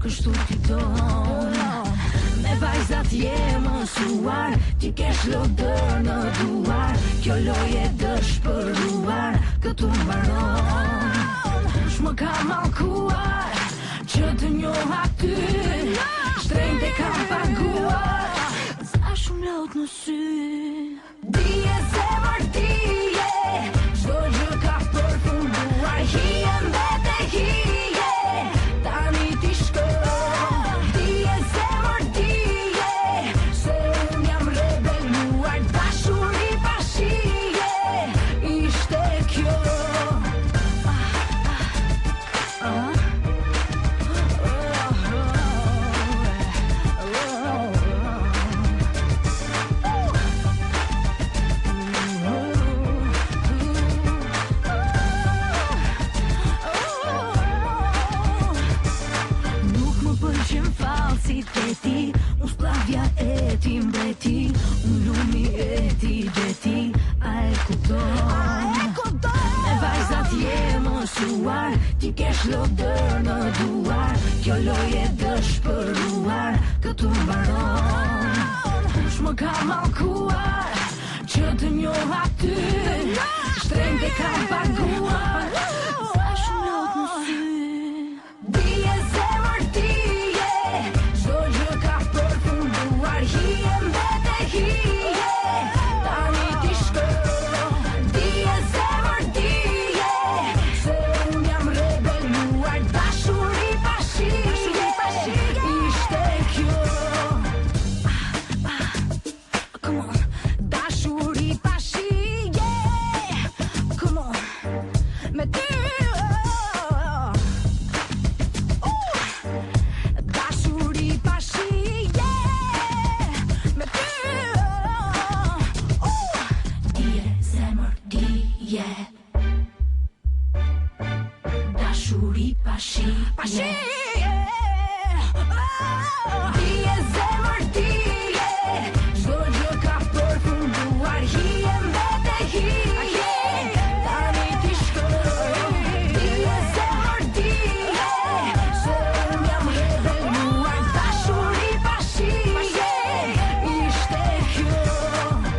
kështu ti don. Me vajzat je mësuar, ti kesh lodër në duar. Kjo lojë e dëshpëruar, këtu mbaron. Shmë ka mallkuar, që të njoh aty, shtrenjtë e kam paguar. Sa shumë lot në sy. Dije zemër dije, çdo gjë ka përfunduar. Hije mbete hije, tani ti shko. Dije zemër dije, se unë jam rebeluar. Dashuri pa shije, ishte kjo. Falsiteti, unë splavja e ti mbreti, unë lumi e ti gjeti, a e kupton? Me vajzat je mësuar, ti kesh lodër në duar. Kjo lojë e dëshpëruar, këtu mbaron. Shmë ka mallkuar, që të njoh aty, shtrenjtë e kam paguar. Sa shumë lot në sy. Dije zemër dije, çdo gjë ka përfunduar. Hije mbete hije, tani ti shko. Dije zemër dije, se unë jam rebeluar. Dashuri pa shije, ishte kjo. Come on, dashuri pa shije. Come on, me ty. Dashuri pa shije, me ty. Dije zemër dije, dashuri pa shije. Dije zemër dije.